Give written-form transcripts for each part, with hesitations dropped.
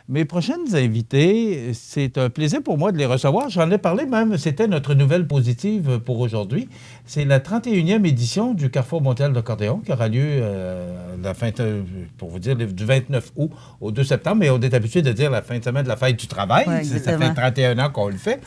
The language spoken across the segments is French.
Mes prochaines invités, c'est un plaisir pour moi de les recevoir. J'en ai parlé même, c'était notre nouvelle positive pour aujourd'hui. C'est la 31e édition du Carrefour mondial d'accordéon qui aura lieu la fin, pour vous dire, du 29 août au 2 septembre. Mais on est habitué de dire la fin de semaine de la fête du travail. Ouais, ça fait 31 ans qu'on le fait.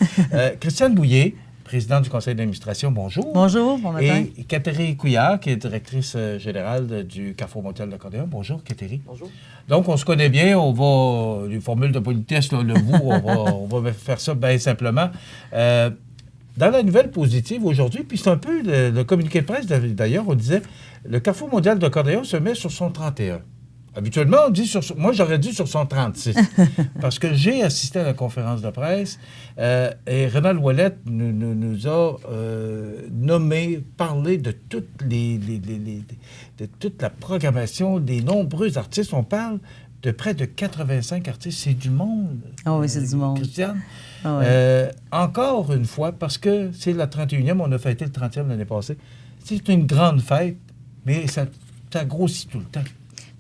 Christiane Bouillet, présidente du conseil d'administration, bonjour. Bonjour, bon matin. Et Catherine Couillard, qui est directrice générale du Carrefour mondial d'accordéon. Bonjour, Catherine. Bonjour. Donc, on se connaît bien. On va, les formules de politesse, là, le vous, on va faire ça bien simplement. Dans la nouvelle positive aujourd'hui, puis c'est un peu le communiqué de presse, d'ailleurs, on disait, le Carrefour mondial d'accordéon se met sur son 31. Habituellement, on dit moi, j'aurais dit sur son 36, parce que j'ai assisté à la conférence de presse et Rénal Ouellette nous a nommé, parlé de de toute la programmation des nombreux artistes. On parle de près de 85 artistes. C'est du monde. Ah oui, c'est du monde. Christiane. Ah ouais. Encore une fois, parce que c'est la 31e, on a fêté le 30e l'année passée. C'est une grande fête, mais ça grossit tout le temps.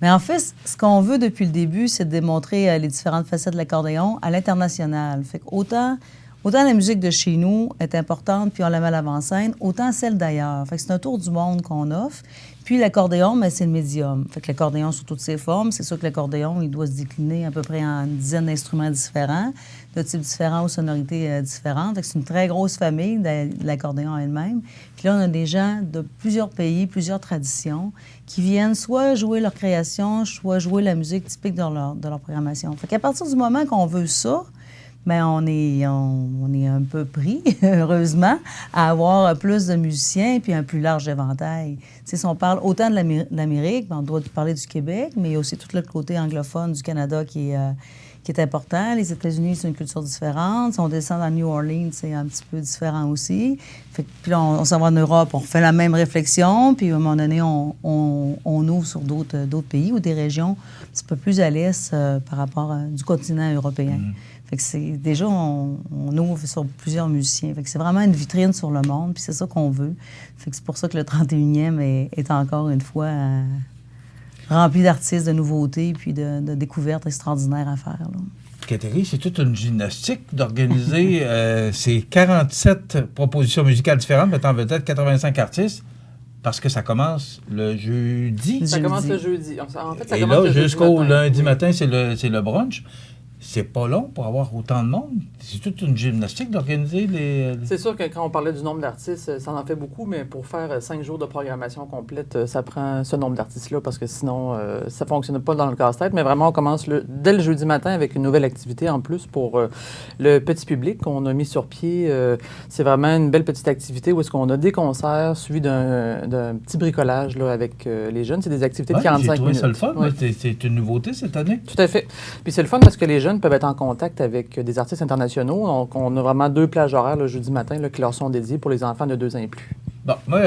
Mais en fait, ce qu'on veut depuis le début, c'est de démontrer les différentes facettes de l'accordéon à l'international. Fait qu'autant la musique de chez nous est importante, puis on la met à l'avant-scène, autant celle d'ailleurs. Fait que c'est un tour du monde qu'on offre. Puis l'accordéon, c'est le médium. Fait que l'accordéon sous toutes ses formes, c'est sûr que l'accordéon, il doit se décliner à peu près en une dizaine d'instruments différents, de types différents aux sonorités différentes. Fait que c'est une très grosse famille de l'accordéon elle-même. Puis là, on a des gens de plusieurs pays, plusieurs traditions, qui viennent soit jouer leur création, soit jouer la musique typique de leur programmation. Fait qu'à partir du moment qu'on veut ça, bien, on est un peu pris, heureusement, à avoir plus de musiciens puis un plus large éventail. Si on parle autant de l'Amérique, on doit parler du Québec, mais il y a aussi tout le côté anglophone du Canada qui est important. Les États-Unis, c'est une culture différente. Si on descend dans New Orleans, c'est un petit peu différent aussi. Puis là, on s'en va en Europe, on refait la même réflexion, puis à un moment donné, on ouvre sur d'autres pays ou des régions un petit peu plus à l'est par rapport du continent européen. Fait que c'est déjà, on ouvre sur plusieurs musiciens. Fait que c'est vraiment une vitrine sur le monde, puis c'est ça qu'on veut. Fait que c'est pour ça que le 31e est encore une fois rempli d'artistes, de nouveautés, puis de découvertes extraordinaires à faire, là. Catherine, c'est toute une gymnastique d'organiser ces 47 propositions musicales différentes, mettant en vedette 85 artistes, parce que ça commence le jeudi. Ça commence le jeudi. En fait, ça et commence là, jusqu'au lundi oui. matin, c'est le brunch. C'est pas long pour avoir autant de monde. C'est toute une gymnastique d'organiser les... C'est sûr que quand on parlait du nombre d'artistes, ça en fait beaucoup, mais pour faire 5 jours de programmation complète, ça prend ce nombre d'artistes-là, parce que sinon, ça ne fonctionne pas dans le casse-tête. Mais vraiment, on commence dès le jeudi matin avec une nouvelle activité en plus pour le petit public qu'on a mis sur pied. C'est vraiment une belle petite activité où est-ce qu'on a des concerts suivis d'un petit bricolage là, avec les jeunes. C'est des activités de 45 minutes. J'ai trouvé ça le fun. Ouais. C'est une nouveauté cette année. Tout à fait. Puis c'est le fun parce que les jeunes peuvent être en contact avec des artistes internationaux. Donc, on a vraiment 2 plages horaires le jeudi matin là, qui leur sont dédiées pour les enfants de 2 ans et plus. Bon, moi,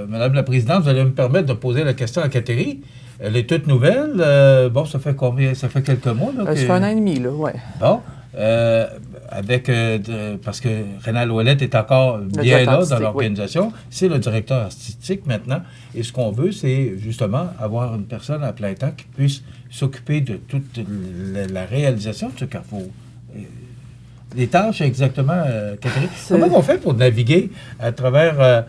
Madame la Présidente, vous allez me permettre de poser la question à Catherine. Elle est toute nouvelle. Bon, ça fait combien? Ça fait quelques mois, là? Ça fait 1 an et demi, là, oui. Bon. Parce que Rénal Ouellette est encore bien là dans l'organisation. Oui. C'est le directeur artistique maintenant. Et ce qu'on veut, c'est justement avoir une personne à plein temps qui puisse s'occuper de toute la réalisation de ce carrefour. Les tâches exactement, Catherine. Comment on fait pour naviguer à travers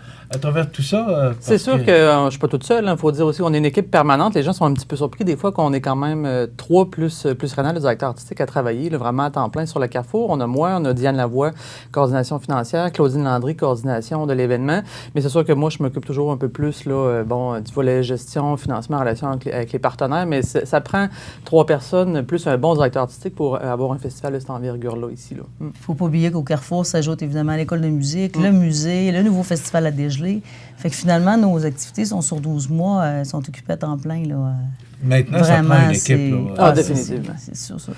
tout ça? C'est sûr que je ne suis pas toute seule. Il faut dire aussi qu'on est une équipe permanente. Les gens sont un petit peu surpris des fois qu'on est quand même 3 plus Rénal, le directeur artistique, à travailler là, vraiment à temps plein sur le Carrefour. On a moi, on a Diane Lavoie, coordination financière, Claudine Landry, coordination de l'événement. Mais c'est sûr que moi, je m'occupe toujours un peu plus là, du volet gestion, financement, relation avec les partenaires. Mais ça prend 3 personnes plus un bon directeur artistique pour avoir un festival de cette envergure-là ici. Il ne faut pas oublier qu'au Carrefour s'ajoute évidemment l'école de musique, le musée, le nouveau festival à dégeler. Fait que finalement, nos activités sont sur 12 mois, sont occupées à temps plein. Là. Maintenant, vraiment, ça prend une équipe. Là. Définitivement. C'est sûr, ça.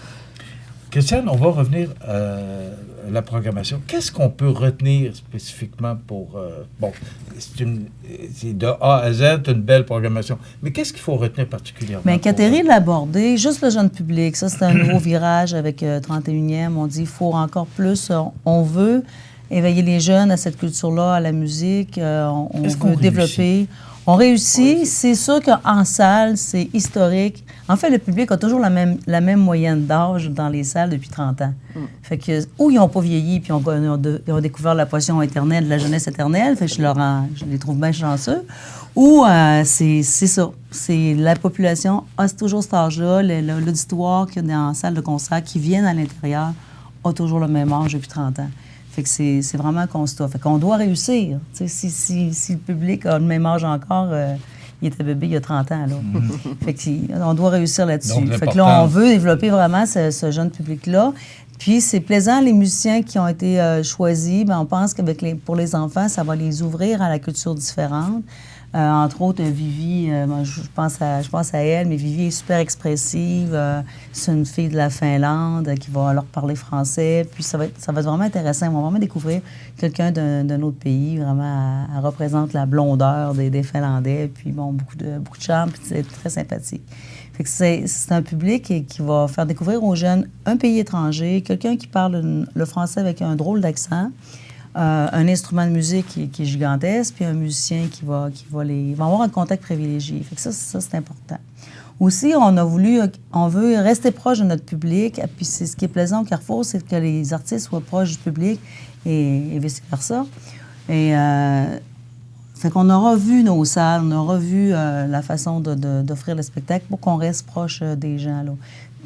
Christiane, on va revenir à la programmation. Qu'est-ce qu'on peut retenir spécifiquement pour... bon, c'est de A à Z une belle programmation. Mais qu'est-ce qu'il faut retenir particulièrement? Bien, Catherine l'a abordé, juste le jeune public. Ça, c'est un nouveau virage avec 31e. On dit qu'il faut encore plus. On veut éveiller les jeunes à cette culture-là, à la musique. On veut développer. On réussit. C'est sûr qu'en salle, c'est historique. En fait, le public a toujours la même moyenne d'âge dans les salles depuis 30 ans. Fait que, ou ils n'ont pas vieilli, puis ils ont découvert la potion éternelle, de la jeunesse éternelle. Fait que je les trouve bien chanceux. Ou c'est ça. C'est la population a toujours cet âge-là. L'auditoire qu'il y a dans la salle de concert qui viennent à l'intérieur a toujours le même âge depuis 30 ans. Fait que c'est vraiment un constat. Fait qu'on doit réussir. Si le public a le même âge encore, il était bébé il y a 30 ans. Là. Fait qu'on doit réussir là-dessus. Fait que là, on veut développer vraiment ce jeune public-là. Puis c'est plaisant, les musiciens qui ont été choisis, bien, on pense pour les enfants, ça va les ouvrir à la culture différente. Entre autres, Vivi, je pense à elle, mais Vivi est super expressive. C'est une fille de la Finlande qui va leur parler français. Puis ça va être vraiment intéressant. Ils vont vraiment découvrir quelqu'un d'un autre pays. Vraiment, elle représente la blondeur des Finlandais. Puis bon, beaucoup de charme, puis c'est très sympathique. Fait que c'est un public qui va faire découvrir aux jeunes un pays étranger, quelqu'un qui parle le français avec un drôle d'accent. Un instrument de musique qui est gigantesque, puis un musicien qui va avoir un contact privilégié. Fait que ça c'est important. Aussi, on veut rester proche de notre public, puis c'est ce qui est plaisant au Carrefour, c'est que les artistes soient proches du public et vice-versa. Et fait qu'on aura vu nos salles, on aura vu la façon d'offrir le spectacle pour qu'on reste proche des gens, là.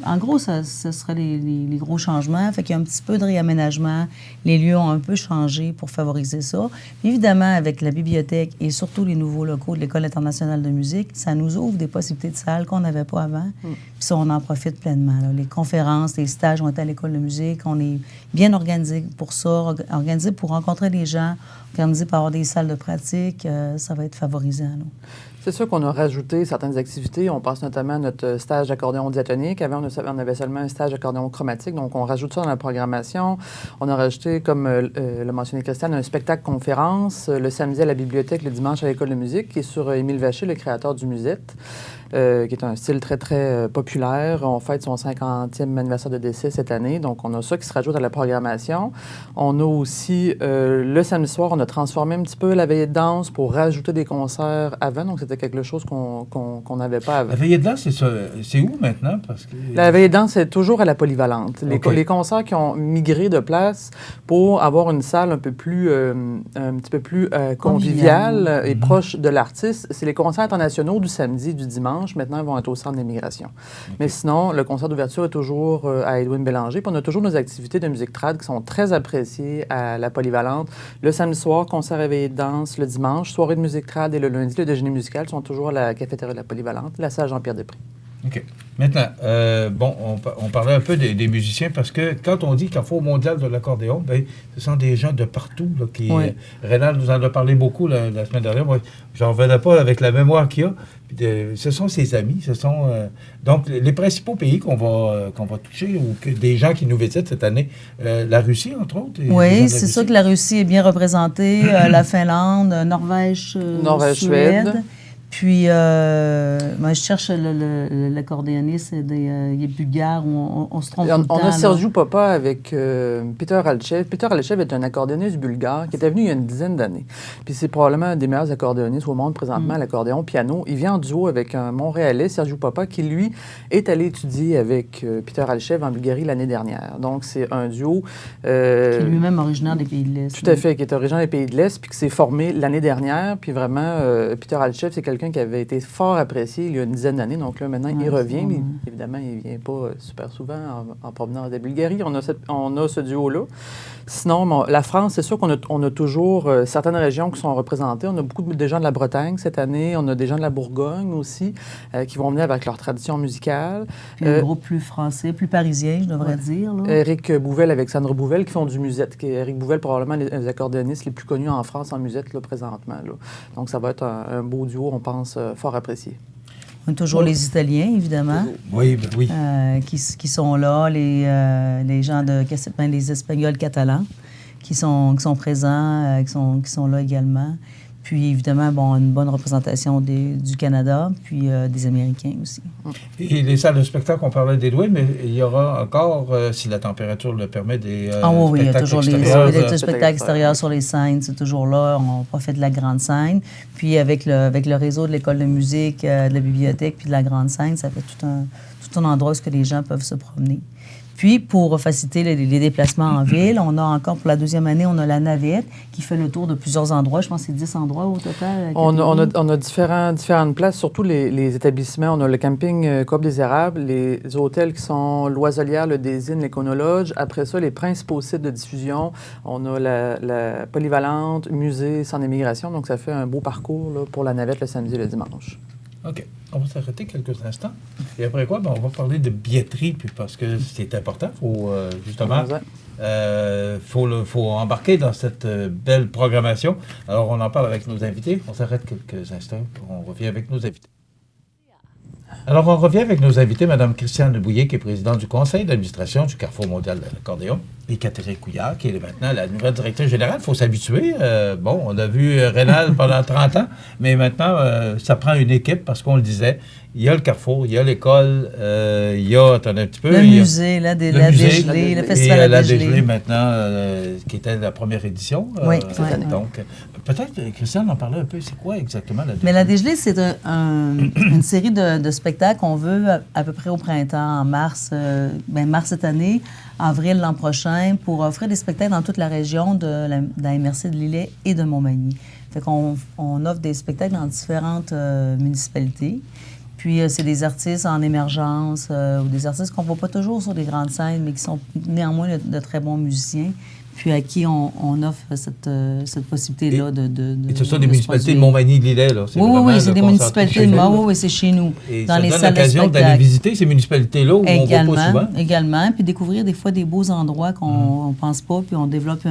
En gros, ce seraient les gros changements. Fait qu'il y a un petit peu de réaménagement. Les lieux ont un peu changé pour favoriser ça. Puis évidemment, avec la bibliothèque et surtout les nouveaux locaux de l'École internationale de musique, ça nous ouvre des possibilités de salles qu'on n'avait pas avant. Puis ça, on en profite pleinement, là. Les conférences, les stages ont été à l'École de musique. On est bien organisé pour ça, organisé pour rencontrer les gens, organisé pour avoir des salles de pratique. Ça va être favorisant, là. C'est sûr qu'on a rajouté certaines activités. On pense notamment à notre stage d'accordéon diatonique. Avant, on avait seulement un stage d'accordéon chromatique. Donc, on rajoute ça dans la programmation. On a rajouté, comme l'a mentionné Christiane, un spectacle-conférence le samedi à la bibliothèque, le dimanche à l'École de musique, qui est sur Émile Vacher, le créateur du musette. Qui est un style très, très populaire. On fête son 50e anniversaire de décès cette année, donc on a ça qui se rajoute à la programmation. On a aussi, le samedi soir, on a transformé un petit peu la veillée de danse pour rajouter des concerts avant, donc c'était quelque chose qu'on n'avait pas avant. La veillée de danse, c'est où maintenant? Parce que... La veillée de danse, c'est toujours à la Polyvalente. Les concerts qui ont migré de place pour avoir une salle un petit peu plus conviviale et proche de l'artiste, c'est les concerts internationaux du samedi et du dimanche. Maintenant, ils vont être au centre d'immigration. Okay. Mais sinon, le concert d'ouverture est toujours à Edwin Bélanger. Puis on a toujours nos activités de musique trad qui sont très appréciées à la Polyvalente. Le samedi soir, concert réveillé de danse. Le dimanche, soirée de musique trad. Et le lundi, le déjeuner musical sont toujours à la cafétéria de la Polyvalente, la salle Jean-Pierre-Després. OK. Maintenant, on parlait un peu des musiciens parce que quand on dit Carrefour mondial de l'accordéon, bien, ce sont des gens de partout. Là, Rénal nous en a parlé beaucoup la semaine dernière. Moi, je n'en revenais pas avec la mémoire qu'il a. Ce sont ses amis. Ce sont donc les principaux pays qu'on va toucher ou des gens qui nous visitent cette année. La Russie, entre autres. Oui, c'est sûr que la Russie est bien représentée. La Finlande, Norvège, Suède. Puis, moi, je cherche l'accordéoniste, il est bulgare, on se trompe tout le temps. On a Sergiu Popa avec Peter Alchev. Peter Alchev est un accordéoniste bulgare qui était venu il y a une dizaine d'années. Puis c'est probablement un des meilleurs accordéonistes au monde présentement à l'accordéon piano. Il vient en duo avec un Montréalais, Sergiu Popa, qui, lui, est allé étudier avec Peter Alchev en Bulgarie l'année dernière. Donc, c'est un duo... qui est lui-même originaire des pays de l'Est. Tout à fait, qui est originaire des pays de l'Est, puis qui s'est formé l'année dernière. Puis vraiment, Peter Alchev, c'est quelqu'un qui avait été fort apprécié il y a une dizaine d'années. Donc là, maintenant, il revient. Mais évidemment, il ne vient pas super souvent en provenance de Bulgarie. On a ce duo-là. Sinon, la France, c'est sûr qu'on a toujours certaines régions qui sont représentées. On a beaucoup de gens de la Bretagne cette année. On a des gens de la Bourgogne aussi qui vont venir avec leur tradition musicale. Puis un groupe plus français, plus parisien, je devrais dire. Là. Éric Bouvel avec Sandra Bouvel qui font du musette. Éric Bouvel, probablement les accordéonistes les plus connus en France en musette là, présentement. Là. Donc, ça va être un beau duo, on pense, fort apprécié. On a toujours les Italiens, évidemment. Oui, ben oui. Qui sont là, les gens les Espagnols catalans qui sont présents, qui sont là également. Puis évidemment, bon, une bonne représentation du Canada, puis des Américains aussi. Et les salles de spectacle, on parlait des louets, mais il y aura encore, si la température le permet, des oui, il y a toujours extérieurs. les spectacles extérieurs sur les scènes, c'est toujours là. On profite de la grande scène. Puis avec le réseau de l'école de musique, de la bibliothèque, puis de la grande scène, ça fait tout un endroit où les gens peuvent se promener. Puis, pour faciliter les déplacements en ville, on a encore, pour la deuxième année, on a la navette qui fait le tour de plusieurs endroits. Je pense que c'est 10 endroits au total. On a différentes places, surtout les établissements. On a le camping Coop des Érables, les hôtels qui sont Loiselière, le Désine, l'Éconologe. Après ça, les principaux sites de diffusion. On a la Polyvalente, musée, centre d'immigration. Donc, ça fait un beau parcours là, pour la navette le samedi et le dimanche. OK. On va s'arrêter quelques instants. Et après quoi, on va parler de billetterie, puis parce que c'est important. Il faut justement faut embarquer dans cette belle programmation. Alors, on en parle avec nos invités. On s'arrête quelques instants. On revient avec nos invités. Alors, on revient avec nos invités, Mme Christiane Bouillet, qui est présidente du conseil d'administration du Carrefour mondial de l'accordéon, et Catherine Couillard, qui est maintenant la nouvelle directrice générale. Il faut s'habituer. On a vu Rénal pendant 30 ans, mais maintenant, ça prend une équipe, parce qu'on le disait, il y a le Carrefour, il y a l'école, il y a, attendez un petit peu... Le musée, la Dégelée, le festival et La Dégelée. La Dégelée maintenant, qui était la première édition. Oui, cette année. Donc, peut-être, Christiane, en parlait un peu. C'est quoi exactement la Dégelée? Mais la Dégelée, c'est une série de spectacles qu'on veut à peu près au printemps, en mars, mars cette année, avril l'an prochain, pour offrir des spectacles dans toute la région de la MRC de Lillet et de Montmagny. Fait qu'on offre des spectacles dans différentes municipalités. Puis, c'est des artistes en émergence ou des artistes qu'on ne voit pas toujours sur des grandes scènes, mais qui sont néanmoins de très bons musiciens, puis à qui on offre cette possibilité-là de Et ce sont des municipalités de Montmagny-Lillet, là? Oui, c'est des municipalités de Montmagny, oui, c'est chez nous. Et dans ça donne l'occasion d'aller visiter ces municipalités-là où on ne va pas souvent? Également, puis découvrir des fois des beaux endroits qu'on ne pense pas, puis on développe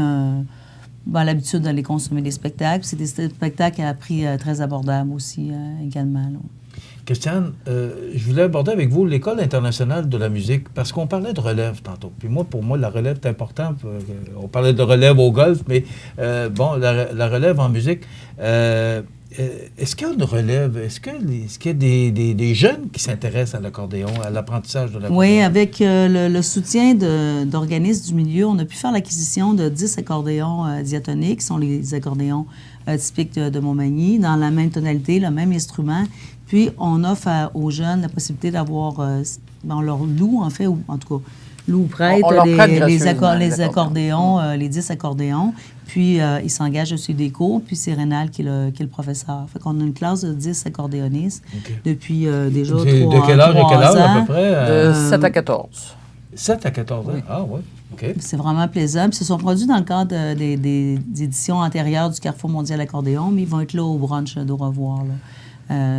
l'habitude d'aller consommer des spectacles. C'est des spectacles à prix très abordable aussi, également, là. Christiane, je voulais aborder avec vous l'École internationale de la musique, parce qu'on parlait de relève tantôt. Puis pour moi, la relève est importante. On parlait de relève au golf, mais la relève en musique, est-ce qu'il y a une relève? Est-ce qu'il y a des jeunes qui s'intéressent à l'accordéon, à l'apprentissage de l'accordéon? Oui, avec le soutien d'organismes du milieu, on a pu faire l'acquisition de 10 accordéons diatoniques, qui sont les accordéons typiques de Montmagny, dans la même tonalité, le même instrument. Puis, on offre aux jeunes la possibilité d'avoir, on leur loue, en fait, ou en tout cas, loue ou prête les accordéons, les 10 accordéons. Puis, ils s'engagent sur des cours, puis c'est Rénal qui est le professeur. Fait qu'on a une classe de 10 accordéonistes depuis déjà 3 ans. De quel âge à quel âge, à peu près? De 7 à 14. 7 à 14 ans? Oui. Ah, oui. OK. C'est vraiment plaisant. Puis, ils se sont produits dans le cadre des éditions antérieures du Carrefour mondial d'accordéon, mais ils vont être là au brunch d'au revoir, là.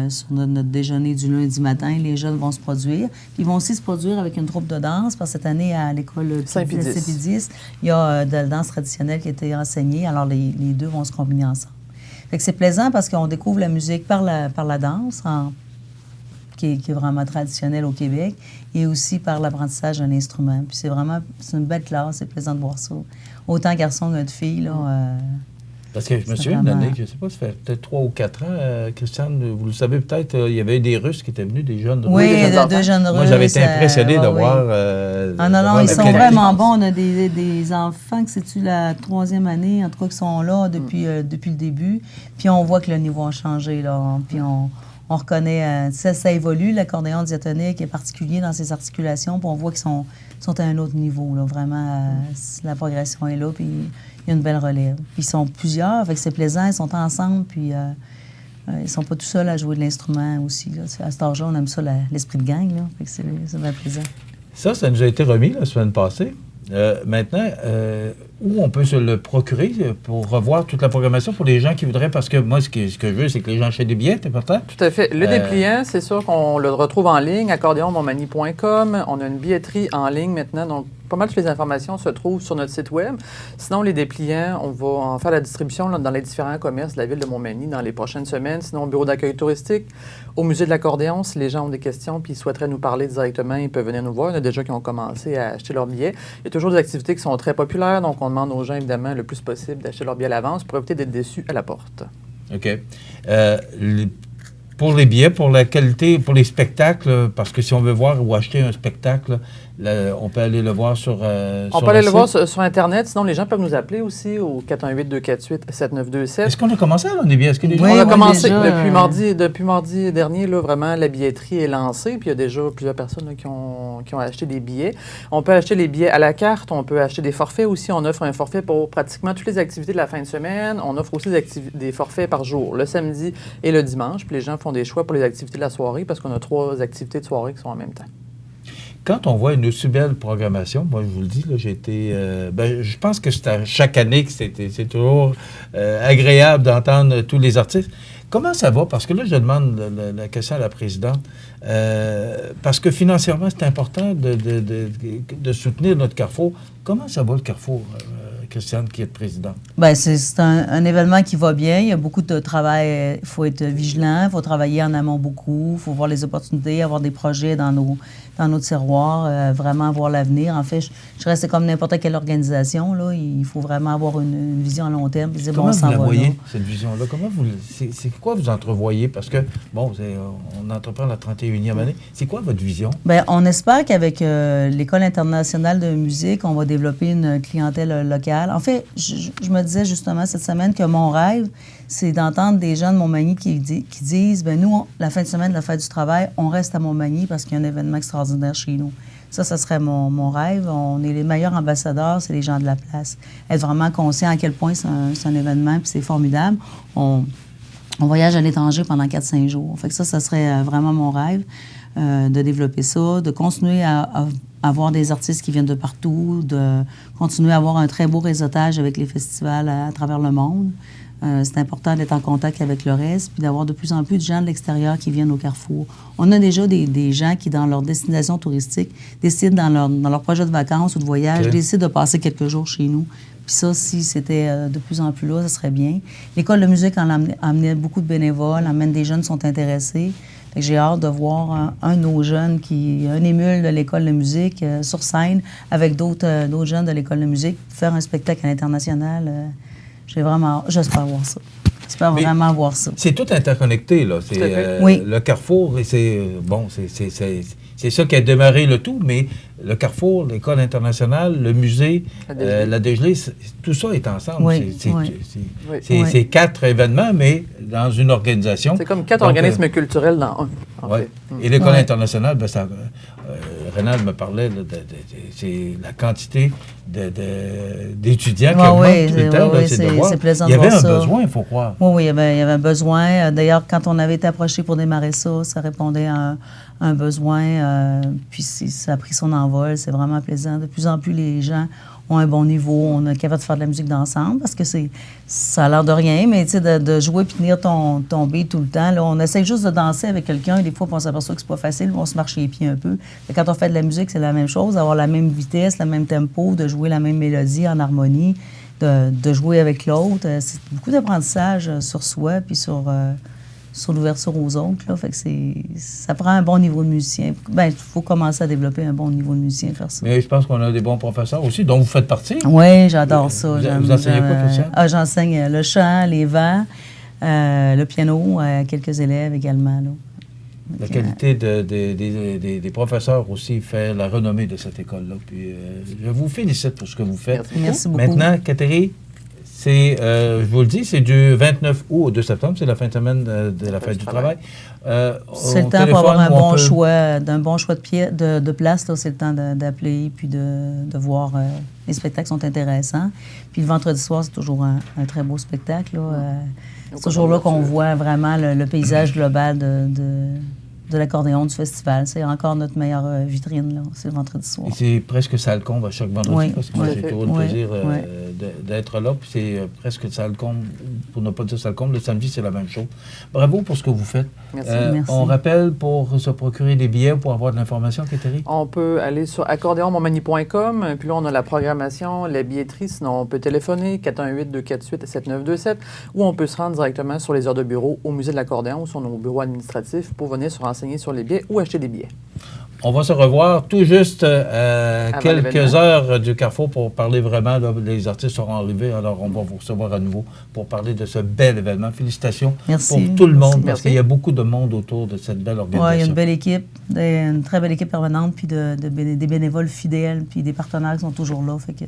Sur notre déjeuner du lundi matin, les jeunes vont se produire. Puis ils vont aussi se produire avec une troupe de danse, parce que cette année, à l'école Saint-Pédis, il y a de la danse traditionnelle qui a été enseignée. Alors, les deux vont se combiner ensemble. Fait que c'est plaisant parce qu'on découvre la musique par la danse, qui est vraiment traditionnelle au Québec, et aussi par l'apprentissage d'un instrument. Puis c'est une belle classe, c'est plaisant de voir ça. Autant garçons que de filles, là... Parce que je me souviens d'une année, je ne sais pas, ça fait peut-être 3 ou 4 ans, Christiane, vous le savez peut-être, il y avait des Russes qui étaient venus, des jeunes Russes. Oui, deux jeunes Russes. Moi, j'avais été impressionné de voir... non, ils sont vraiment bons. On a des enfants, que c'est-tu la 3e année, en tout cas, qui sont là depuis le début. Puis on voit que le niveau a changé, là. Puis on reconnaît... ça évolue, l'accordéon diatonique est particulier dans ses articulations, puis on voit qu'ils sont à un autre niveau, là. Vraiment, la progression est là, puis... Il y a une belle relève. Puis ils sont plusieurs, fait que c'est plaisant, ils sont ensemble, puis ils sont pas tout seuls à jouer de l'instrument aussi, là. À cet âge-là, on aime ça, l'esprit de gang, là. Fait que c'est bien plaisant. Ça nous a été remis la semaine passée. Maintenant, où on peut se le procurer pour revoir toute la programmation pour les gens qui voudraient, parce que moi, ce que je veux, c'est que les gens achètent des billets, c'est important. Tout à fait. Le dépliant, c'est sûr qu'on le retrouve en ligne, accordéonmontmagny.com. On a une billetterie en ligne maintenant, donc pas mal toutes les informations se trouvent sur notre site web. Sinon, les dépliants, on va en faire la distribution là, dans les différents commerces de la ville de Montmagny dans les prochaines semaines. Sinon, au bureau d'accueil touristique, au musée de l'accordéon, si les gens ont des questions puis ils souhaiteraient nous parler directement, ils peuvent venir nous voir. Il y en a déjà qui ont commencé à acheter leurs billets. Il y a toujours des activités qui sont très populaires, donc on demande aux gens, évidemment, le plus possible d'acheter leurs billets à l'avance pour éviter d'être déçus à la porte. OK. Pour les billets, pour la qualité, pour les spectacles, parce que si on veut voir ou acheter un spectacle, on peut aller le voir sur on peut aller le voir sur Internet. Sinon, les gens peuvent nous appeler aussi au 418-248-7927. Est-ce qu'on a commencé à donner des billets? Est-ce que les gens... On a commencé déjà, depuis mardi dernier. Là, vraiment, la billetterie est lancée. Puis il y a déjà plusieurs personnes là, qui ont acheté des billets. On peut acheter les billets à la carte. On peut acheter des forfaits aussi. On offre un forfait pour pratiquement toutes les activités de la fin de semaine. On offre aussi des forfaits par jour, le samedi et le dimanche. Puis les gens font des choix pour les activités de la soirée parce qu'on a 3 activités de soirée qui sont en même temps. Quand on voit une aussi belle programmation, moi, je vous le dis, là, j'ai été... je pense que c'est à chaque année que c'est toujours agréable d'entendre tous les artistes. Comment ça va? Parce que là, je demande la question à la présidente. Parce que financièrement, c'est important de soutenir notre Carrefour. Comment ça va, le Carrefour, Christiane, qui est présidente? Bien, c'est un événement qui va bien. Il y a beaucoup de travail. Il faut être vigilant. Il faut travailler en amont beaucoup. Il faut voir les opportunités, avoir des projets dans nos tiroirs, vraiment voir l'avenir. En fait, je reste comme n'importe quelle organisation. Là. Il faut vraiment avoir une vision à long terme. Dire, comment vous la voyez, là. cette vision-là? C'est quoi vous entrevoyez? Parce que, bon, on entreprend la 31e année. C'est quoi votre vision? Bien, on espère qu'avec l'École internationale de musique, on va développer une clientèle locale. En fait, je me disais justement cette semaine que mon rêve, c'est d'entendre des gens de Montmagny qui disent, bien, nous, la fin de semaine de la fête du travail, on reste à Montmagny parce qu'il y a un événement extraordinaire chez nous. Ça serait mon rêve. On est les meilleurs ambassadeurs, c'est les gens de la place. Être vraiment conscient à quel point c'est un événement, puis c'est formidable. On voyage à l'étranger pendant 4-5 jours. Fait que ça serait vraiment mon rêve, de développer ça, de continuer à avoir des artistes qui viennent de partout, de continuer à avoir un très beau réseautage avec les festivals à travers le monde. C'est important d'être en contact avec le reste, puis d'avoir de plus en plus de gens de l'extérieur qui viennent au Carrefour. On a déjà des gens qui, dans leur destination touristique, décident, dans leur projet de vacances ou de voyage, décident de passer quelques jours chez nous. Puis ça, si c'était de plus en plus là, ça serait bien. L'École de musique en a amené beaucoup de bénévoles, amène des jeunes qui sont intéressés. J'ai hâte de voir un de nos jeunes, un émule de l'École de musique, sur scène, avec d'autres jeunes de l'École de musique, faire un spectacle à l'international. J'espère voir ça. J'espère vraiment voir ça. C'est tout interconnecté, là. Oui. Le Carrefour, c'est ça qui a démarré le tout, mais le Carrefour, l'École internationale, le musée, la dégelée, tout ça est ensemble. Oui. C'est 4 événements, mais dans une organisation. C'est comme 4 organismes culturels dans un. Oui. Et l'École internationale, ben, Rénal me parlait, c'est la quantité d'étudiants qui augmente tout le temps. C'est plaisant de voir. Il y avait un besoin, il faut croire. Oui, il y avait un besoin. D'ailleurs, quand on avait été approché pour démarrer ça répondait à un besoin. Puis ça a pris son envol. C'est vraiment plaisant. De plus en plus, les gens ont un bon niveau. On est capable de faire de la musique d'ensemble parce que ça a l'air de rien, mais tu sais, de jouer puis tenir ton beat tout le temps. Là, on essaie juste de danser avec quelqu'un et des fois, on s'aperçoit que c'est pas facile. On se marche les pieds un peu. Et quand on fait de la musique, c'est la même chose. Avoir la même vitesse, le même tempo, de jouer la même mélodie en harmonie, de jouer avec l'autre. C'est beaucoup d'apprentissage sur soi puis sur l'ouverture aux autres. Là. Fait que ça prend un bon niveau de musicien. Bien, il faut commencer à développer un bon niveau de musicien, faire ça. Mais je pense qu'on a des bons professeurs aussi, dont vous faites partie. Oui, j'adore ça. Vous enseignez quoi, Christiane? J'enseigne le chant, les vents, le piano à quelques élèves également. Là. La qualité des professeurs aussi fait la renommée de cette école-là. Puis, je vous félicite pour ce que vous faites. Merci beaucoup. Maintenant, Catherine, je vous le dis, c'est du 29 août au 2 septembre, c'est la fin de semaine de la fête du travail. C'est le temps pour avoir un bon choix de place. C'est le temps d'appeler puis de voir. Les spectacles sont intéressants. Puis le vendredi soir, c'est toujours un très beau spectacle. C'est toujours là qu'on voit vraiment le paysage global de l'accordéon du festival. C'est encore notre meilleure vitrine, là. C'est le vendredi soir. Et c'est presque salle comble à chaque vendredi, parce que moi, j'ai toujours le plaisir d'être là. Puis c'est presque salle comble, pour ne pas dire salle comble. Le samedi, c'est la même chose. Bravo pour ce que vous faites. Merci. Merci. On rappelle, pour se procurer des billets, pour avoir de l'information, Catherine? On peut aller sur accordéonmontmagny.com, puis là, on a la programmation, la billetterie. Sinon, on peut téléphoner 418-248-7927, ou on peut se rendre directement sur les heures de bureau au Musée de l'accordéon ou sur nos bureaux administratifs pour venir se renseigner sur les billets ou acheter des billets. On va se revoir tout juste Avant quelques l'événement. heures du Carrefour pour parler vraiment. Là, les artistes seront arrivés, alors on va vous recevoir à nouveau pour parler de ce bel événement. Félicitations Merci. pour tout le monde, parce Merci. qu'il y a beaucoup de monde autour de cette belle organisation. Oui, il y a une belle équipe, une très belle équipe permanente, puis des bénévoles fidèles, puis des partenaires qui sont toujours là. Fait que,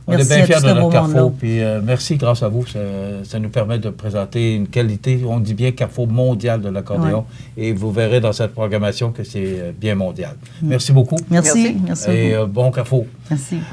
On est merci bien à fiers tout de ce notre beau monde-là. Carrefour, puis merci grâce à vous. Ça nous permet de présenter une qualité, on dit bien Carrefour mondial de l'accordéon, et vous verrez dans cette programmation que c'est bien mondial. Merci beaucoup Merci. Merci et beaucoup. bon Carrefour. Merci.